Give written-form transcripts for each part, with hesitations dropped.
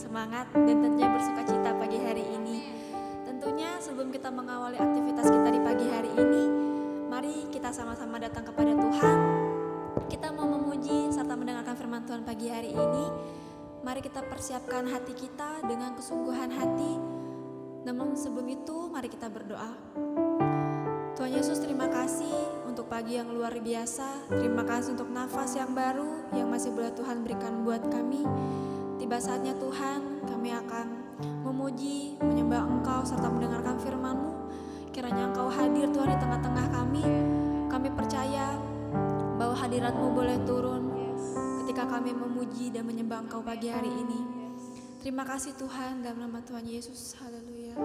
bersemangat dan tentunya bersuka cita pagi hari ini. Tentunya sebelum kita mengawali aktivitas kita di pagi hari ini, mari kita sama-sama datang kepada Tuhan. Kita mau memuji serta mendengarkan firman Tuhan pagi hari ini. Mari kita persiapkan hati kita dengan kesungguhan hati. Namun sebelum itu, mari kita berdoa. Tuhan Yesus, terima kasih untuk pagi yang luar biasa. Terima kasih untuk nafas yang baru yang masih boleh Tuhan berikan buat kami. Tiba saatnya Tuhan, kami akan memuji, menyembah Engkau serta mendengarkan firman-Mu. Kiranya Engkau hadir Tuhan di tengah-tengah kami. Kami percaya bahwa hadirat-Mu boleh turun ketika kami memuji dan menyembah Engkau pagi hari ini. Terima kasih Tuhan, dalam nama Tuhan Yesus. Haleluya.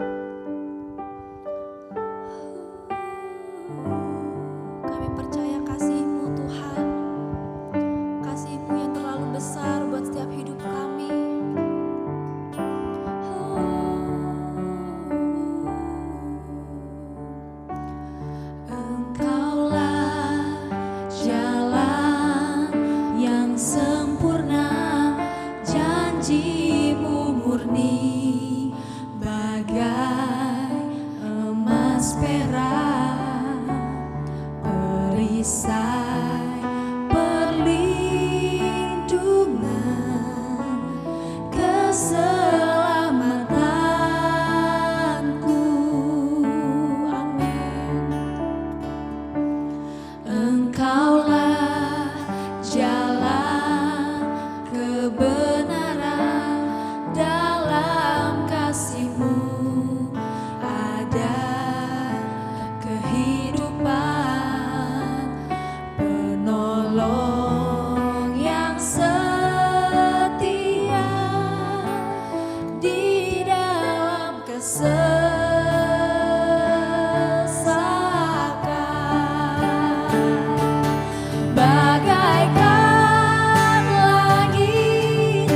Kami percaya kasih-Mu Tuhan, kasih-Mu yang terlalu besar buat setiap hidup kami. Engkaulah jalan yang sempurna, janji-Mu murni bagai emas perak, perisai perlindungan, keselamatanku. Amin. Engkaulah jalan kebenaran, dalam kasih-Mu ada kehidupan, penolong yang setia di dalam kesesakan. Bagaikan langit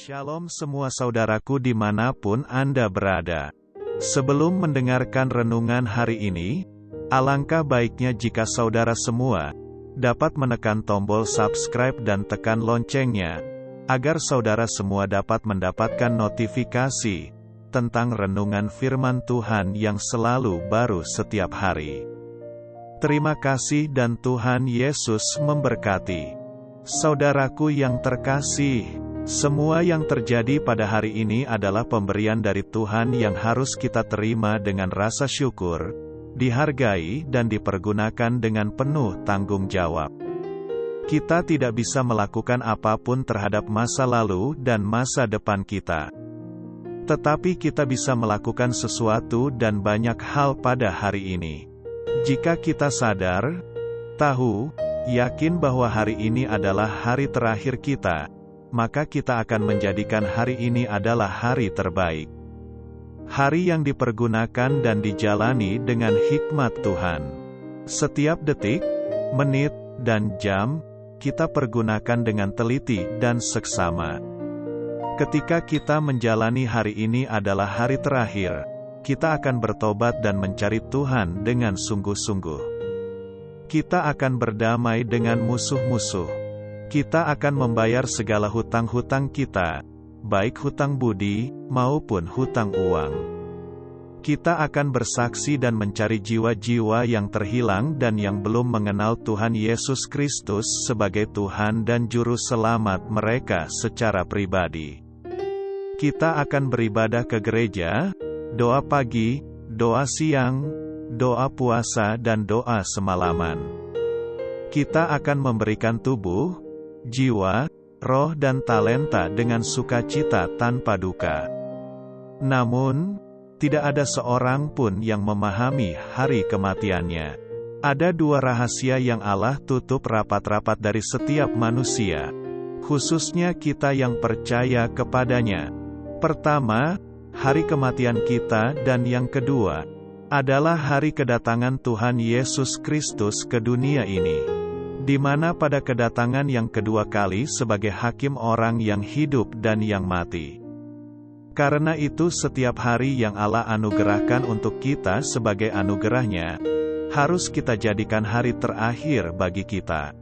Shalom semua saudaraku dimanapun Anda berada. Sebelum mendengarkan renungan hari ini, alangkah baiknya jika saudara semua dapat menekan tombol subscribe dan tekan loncengnya, agar saudara semua dapat mendapatkan notifikasi tentang renungan firman Tuhan yang selalu baru setiap hari. Terima kasih dan Tuhan Yesus memberkati. Saudaraku yang terkasih, semua yang terjadi pada hari ini adalah pemberian dari Tuhan yang harus kita terima dengan rasa syukur, dihargai dan dipergunakan dengan penuh tanggung jawab. Kita tidak bisa melakukan apapun terhadap masa lalu dan masa depan kita. Tetapi kita bisa melakukan sesuatu dan banyak hal pada hari ini. Jika kita sadar, tahu, yakin bahwa hari ini adalah hari terakhir kita, maka kita akan menjadikan hari ini adalah hari terbaik. Hari yang dipergunakan dan dijalani dengan hikmat Tuhan. Setiap detik, menit, dan jam, kita pergunakan dengan teliti dan seksama. Ketika kita menjalani hari ini adalah hari terakhir, kita akan bertobat dan mencari Tuhan dengan sungguh-sungguh. Kita akan berdamai dengan musuh-musuh. Kita akan membayar segala hutang-hutang kita, baik hutang budi, maupun hutang uang. Kita akan bersaksi dan mencari jiwa-jiwa yang terhilang dan yang belum mengenal Tuhan Yesus Kristus sebagai Tuhan dan Juru Selamat mereka secara pribadi. Kita akan beribadah ke gereja, doa pagi, doa siang, doa puasa dan doa semalaman. Kita akan memberikan tubuh, jiwa, roh dan talenta dengan sukacita tanpa duka. Namun, tidak ada seorang pun yang memahami hari kematiannya. Ada dua rahasia yang Allah tutup rapat-rapat dari setiap manusia, khususnya kita yang percaya kepadanya. Pertama, hari kematian kita, dan yang kedua adalah hari kedatangan Tuhan Yesus Kristus ke dunia ini, di mana pada kedatangan yang kedua kali sebagai hakim orang yang hidup dan yang mati. Karena itu setiap hari yang Allah anugerahkan untuk kita sebagai anugerahnya, harus kita jadikan hari terakhir bagi kita.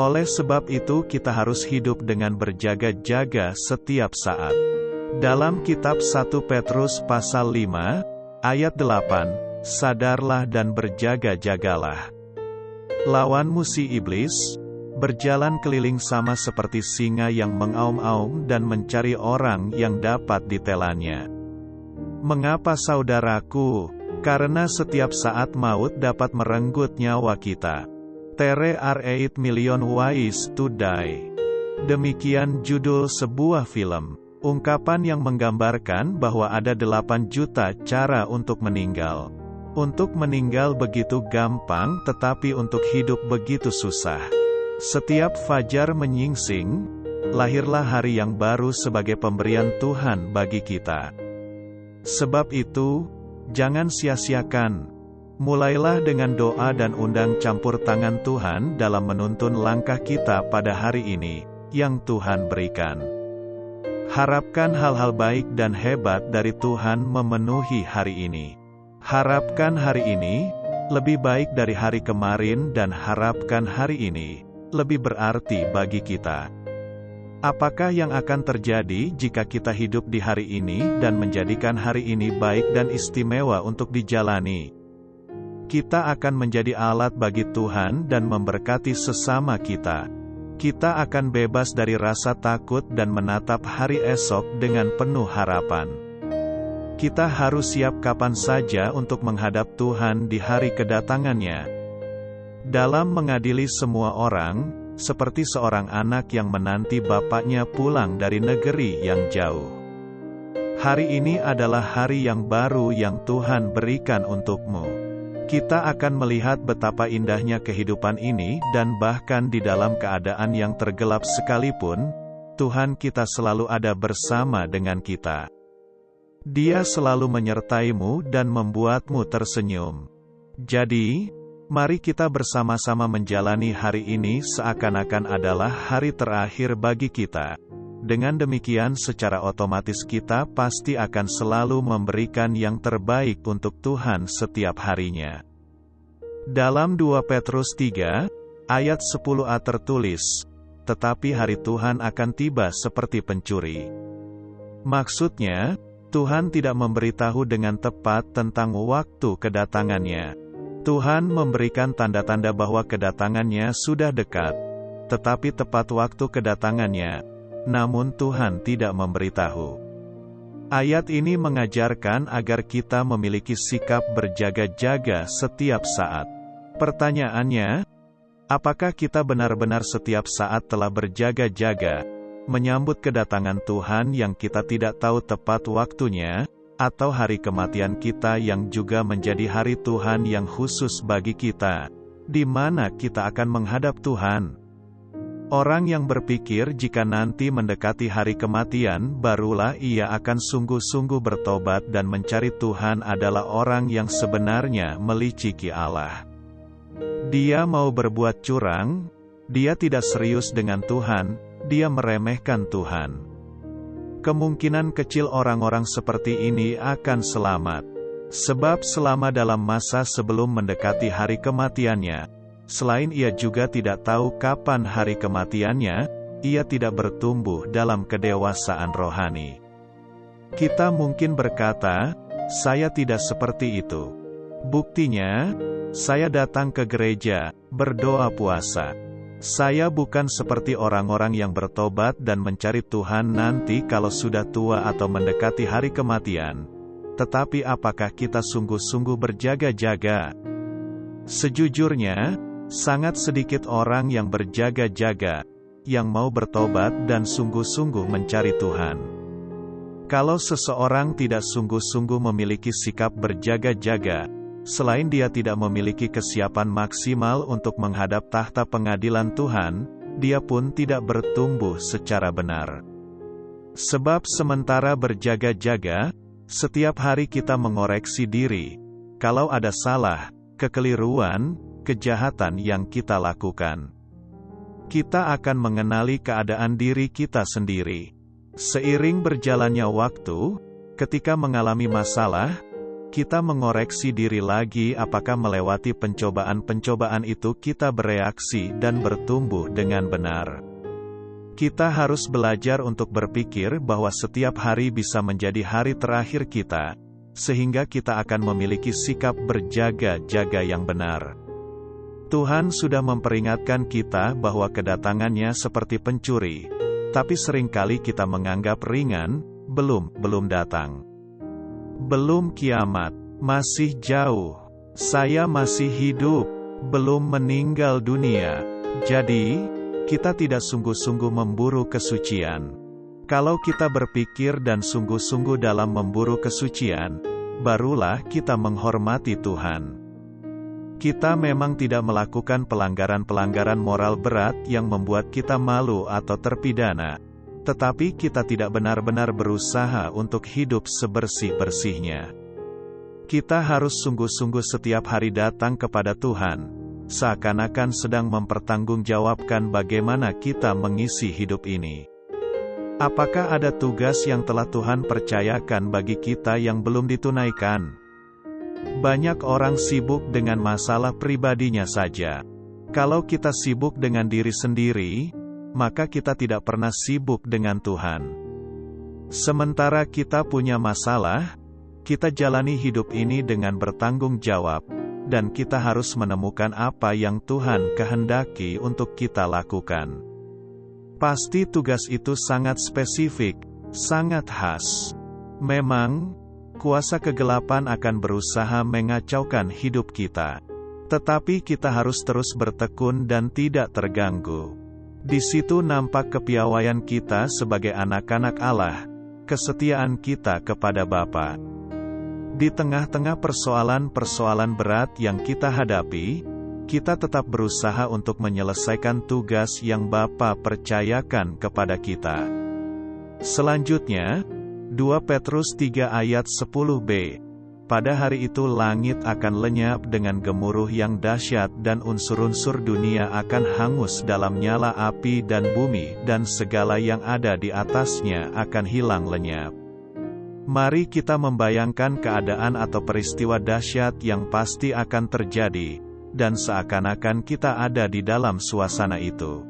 Oleh sebab itu kita harus hidup dengan berjaga-jaga setiap saat. Dalam kitab 1 Petrus pasal 5, ayat 8, sadarlah dan berjaga-jagalah. Lawanmu si iblis, berjalan keliling sama seperti singa yang mengaum-aum dan mencari orang yang dapat ditelannya. Mengapa saudaraku? Karena setiap saat maut dapat merenggut nyawa kita. There are 8 million ways to die. Demikian judul sebuah film. Ungkapan yang menggambarkan bahwa ada 8 juta cara untuk meninggal. Untuk meninggal begitu gampang, tetapi untuk hidup begitu susah. Setiap fajar menyingsing, lahirlah hari yang baru sebagai pemberian Tuhan bagi kita. Sebab itu, jangan sia-siakan. Mulailah dengan doa dan undang campur tangan Tuhan dalam menuntun langkah kita pada hari ini, yang Tuhan berikan. Harapkan hal-hal baik dan hebat dari Tuhan memenuhi hari ini. Harapkan hari ini lebih baik dari hari kemarin dan harapkan hari ini lebih berarti bagi kita. Apakah yang akan terjadi jika kita hidup di hari ini dan menjadikan hari ini baik dan istimewa untuk dijalani? Kita akan menjadi alat bagi Tuhan dan memberkati sesama kita. Kita akan bebas dari rasa takut dan menatap hari esok dengan penuh harapan. Kita harus siap kapan saja untuk menghadap Tuhan di hari kedatangannya. Dalam mengadili semua orang, seperti seorang anak yang menanti bapaknya pulang dari negeri yang jauh. Hari ini adalah hari yang baru yang Tuhan berikan untukmu. Kita akan melihat betapa indahnya kehidupan ini dan bahkan di dalam keadaan yang tergelap sekalipun, Tuhan kita selalu ada bersama dengan kita. Dia selalu menyertaimu dan membuatmu tersenyum. Jadi, mari kita bersama-sama menjalani hari ini seakan-akan adalah hari terakhir bagi kita. Dengan demikian secara otomatis kita pasti akan selalu memberikan yang terbaik untuk Tuhan setiap harinya. Dalam 2 Petrus 3, ayat 10a tertulis, "Tetapi hari Tuhan akan tiba seperti pencuri." Maksudnya, Tuhan tidak memberitahu dengan tepat tentang waktu kedatangannya. Tuhan memberikan tanda-tanda bahwa kedatangannya sudah dekat, tetapi tepat waktu kedatangannya, namun Tuhan tidak memberitahu. Ayat ini mengajarkan agar kita memiliki sikap berjaga-jaga setiap saat. Pertanyaannya, apakah kita benar-benar setiap saat telah berjaga-jaga, menyambut kedatangan Tuhan yang kita tidak tahu tepat waktunya, atau hari kematian kita yang juga menjadi hari Tuhan yang khusus bagi kita, di mana kita akan menghadap Tuhan? Orang yang berpikir jika nanti mendekati hari kematian barulah ia akan sungguh-sungguh bertobat dan mencari Tuhan adalah orang yang sebenarnya meliciki Allah. Dia mau berbuat curang, dia tidak serius dengan Tuhan, dia meremehkan Tuhan. Kemungkinan kecil orang-orang seperti ini akan selamat. Sebab selama dalam masa sebelum mendekati hari kematiannya, selain ia juga tidak tahu kapan hari kematiannya, ia tidak bertumbuh dalam kedewasaan rohani. Kita mungkin berkata, "Saya tidak seperti itu. Buktinya, saya datang ke gereja, berdoa puasa. Saya bukan seperti orang-orang yang bertobat dan mencari Tuhan nanti kalau sudah tua atau mendekati hari kematian." Tetapi apakah kita sungguh-sungguh berjaga-jaga? Sejujurnya, sangat sedikit orang yang berjaga-jaga, yang mau bertobat dan sungguh-sungguh mencari Tuhan. Kalau seseorang tidak sungguh-sungguh memiliki sikap berjaga-jaga, selain dia tidak memiliki kesiapan maksimal untuk menghadap tahta pengadilan Tuhan, dia pun tidak bertumbuh secara benar. Sebab sementara berjaga-jaga, setiap hari kita mengoreksi diri, kalau ada salah, kekeliruan, kejahatan yang kita lakukan. Kita akan mengenali keadaan diri kita sendiri. Seiring berjalannya waktu, ketika mengalami masalah, kita mengoreksi diri lagi apakah melewati pencobaan-pencobaan itu kita bereaksi dan bertumbuh dengan benar. Kita harus belajar untuk berpikir bahwa setiap hari bisa menjadi hari terakhir kita, sehingga kita akan memiliki sikap berjaga-jaga yang benar. Tuhan sudah memperingatkan kita bahwa kedatangannya seperti pencuri, tapi seringkali kita menganggap ringan, belum datang. Belum kiamat, masih jauh. Saya masih hidup, belum meninggal dunia. Jadi, kita tidak sungguh-sungguh memburu kesucian. Kalau kita berpikir dan sungguh-sungguh dalam memburu kesucian, barulah kita menghormati Tuhan. Kita memang tidak melakukan pelanggaran-pelanggaran moral berat yang membuat kita malu atau terpidana. Tetapi kita tidak benar-benar berusaha untuk hidup sebersih-bersihnya. Kita harus sungguh-sungguh setiap hari datang kepada Tuhan, seakan-akan sedang mempertanggungjawabkan bagaimana kita mengisi hidup ini. Apakah ada tugas yang telah Tuhan percayakan bagi kita yang belum ditunaikan? Banyak orang sibuk dengan masalah pribadinya saja. Kalau kita sibuk dengan diri sendiri, maka kita tidak pernah sibuk dengan Tuhan. Sementara kita punya masalah, kita jalani hidup ini dengan bertanggung jawab, dan kita harus menemukan apa yang Tuhan kehendaki untuk kita lakukan. Pasti tugas itu sangat spesifik, sangat khas. Memang, kuasa kegelapan akan berusaha mengacaukan hidup kita. Tetapi kita harus terus bertekun dan tidak terganggu. Di situ nampak kepiawaian kita sebagai anak-anak Allah, kesetiaan kita kepada Bapa. Di tengah-tengah persoalan-persoalan berat yang kita hadapi, kita tetap berusaha untuk menyelesaikan tugas yang Bapa percayakan kepada kita. Selanjutnya, 2 Petrus 3 ayat 10b. pada hari itu langit akan lenyap dengan gemuruh yang dahsyat dan unsur-unsur dunia akan hangus dalam nyala api dan bumi dan segala yang ada di atasnya akan hilang lenyap. Mari kita membayangkan keadaan atau peristiwa dahsyat yang pasti akan terjadi, dan seakan-akan kita ada di dalam suasana itu.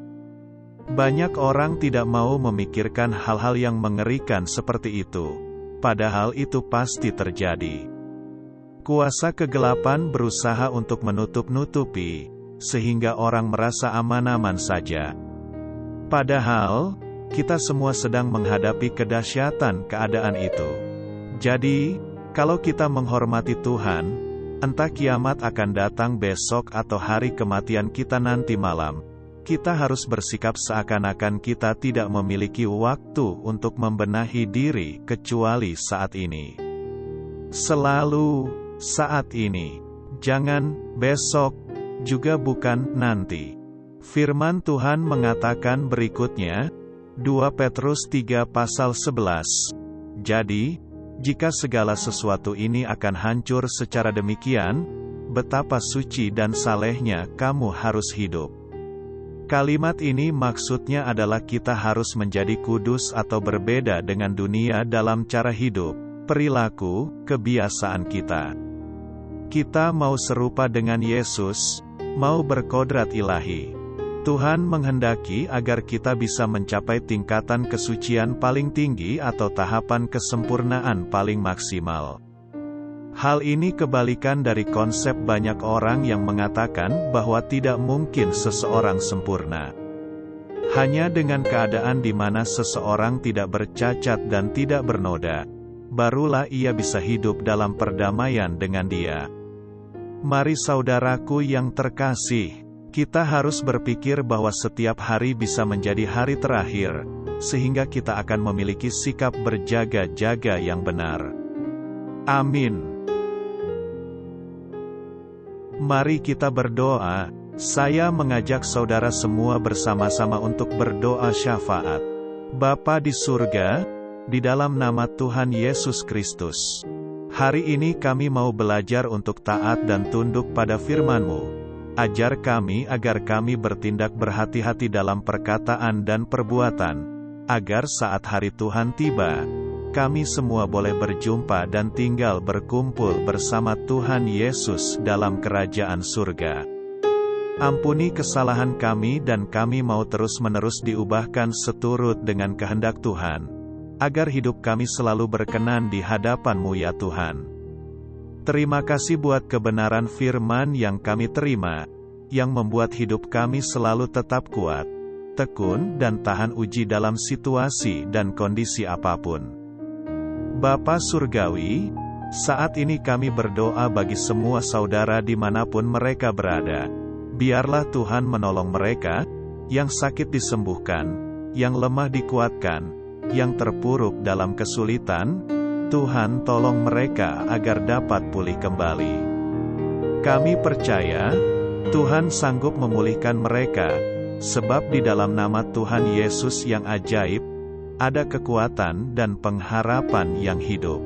Banyak orang tidak mau memikirkan hal-hal yang mengerikan seperti itu, padahal itu pasti terjadi. Kuasa kegelapan berusaha untuk menutup-nutupi, sehingga orang merasa aman-aman saja. Padahal, kita semua sedang menghadapi kedahsyatan keadaan itu. Jadi, kalau kita menghormati Tuhan, entah kiamat akan datang besok atau hari kematian kita nanti malam, kita harus bersikap seakan-akan kita tidak memiliki waktu untuk membenahi diri kecuali saat ini. Selalu saat ini, jangan besok, juga bukan nanti. Firman Tuhan mengatakan berikutnya, 2 Petrus 3 pasal 11. Jadi, jika segala sesuatu ini akan hancur secara demikian, betapa suci dan salehnya kamu harus hidup. Kalimat ini maksudnya adalah kita harus menjadi kudus atau berbeda dengan dunia dalam cara hidup, perilaku, kebiasaan kita. Kita mau serupa dengan Yesus, mau berkodrat ilahi. Tuhan menghendaki agar kita bisa mencapai tingkatan kesucian paling tinggi atau tahapan kesempurnaan paling maksimal. Hal ini kebalikan dari konsep banyak orang yang mengatakan bahwa tidak mungkin seseorang sempurna. Hanya dengan keadaan di mana seseorang tidak bercacat dan tidak bernoda, barulah ia bisa hidup dalam perdamaian dengan Dia. Mari saudaraku yang terkasih, kita harus berpikir bahwa setiap hari bisa menjadi hari terakhir, sehingga kita akan memiliki sikap berjaga-jaga yang benar. Amin. Mari kita berdoa. Saya mengajak saudara semua bersama-sama untuk berdoa syafaat. Bapa di surga, di dalam nama Tuhan Yesus Kristus, hari ini kami mau belajar untuk taat dan tunduk pada firman-Mu. Ajar kami agar kami bertindak berhati-hati dalam perkataan dan perbuatan, agar saat hari Tuhan tiba, kami semua boleh berjumpa dan tinggal berkumpul bersama Tuhan Yesus dalam kerajaan surga. Ampuni kesalahan kami dan kami mau terus-menerus diubahkan seturut dengan kehendak Tuhan, agar hidup kami selalu berkenan di hadapan-Mu ya Tuhan. Terima kasih buat kebenaran firman yang kami terima, yang membuat hidup kami selalu tetap kuat, tekun dan tahan uji dalam situasi dan kondisi apapun. Bapa Surgawi, saat ini kami berdoa bagi semua saudara dimanapun mereka berada. Biarlah Tuhan menolong mereka, yang sakit disembuhkan, yang lemah dikuatkan, yang terpuruk dalam kesulitan. Tuhan tolong mereka agar dapat pulih kembali. Kami percaya, Tuhan sanggup memulihkan mereka, sebab di dalam nama Tuhan Yesus yang ajaib, ada kekuatan dan pengharapan yang hidup.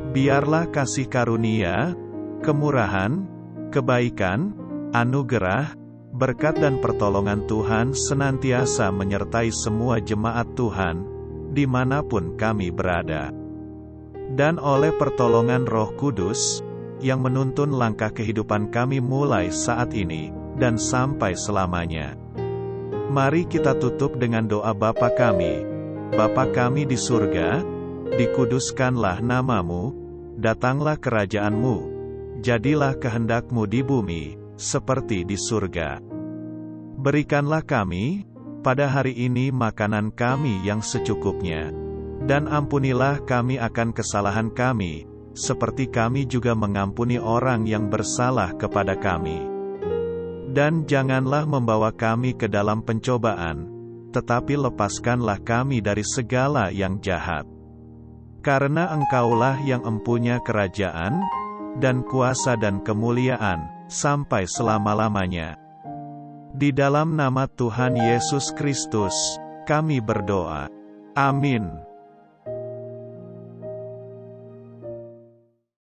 Biarlah kasih karunia, kemurahan, kebaikan, anugerah, berkat dan pertolongan Tuhan senantiasa menyertai semua jemaat Tuhan, dimanapun kami berada. Dan oleh pertolongan Roh Kudus, yang menuntun langkah kehidupan kami mulai saat ini, dan sampai selamanya. Mari kita tutup dengan doa Bapa kami. Bapa kami di surga, dikuduskanlah nama-Mu, datanglah kerajaan-Mu, jadilah kehendak-Mu di bumi, seperti di surga. Berikanlah kami, pada hari ini makanan kami yang secukupnya, dan ampunilah kami akan kesalahan kami, seperti kami juga mengampuni orang yang bersalah kepada kami. Dan janganlah membawa kami ke dalam pencobaan, tetapi lepaskanlah kami dari segala yang jahat. Karena Engkaulah yang empunya kerajaan, dan kuasa dan kemuliaan, sampai selama-lamanya. Di dalam nama Tuhan Yesus Kristus, kami berdoa. Amin.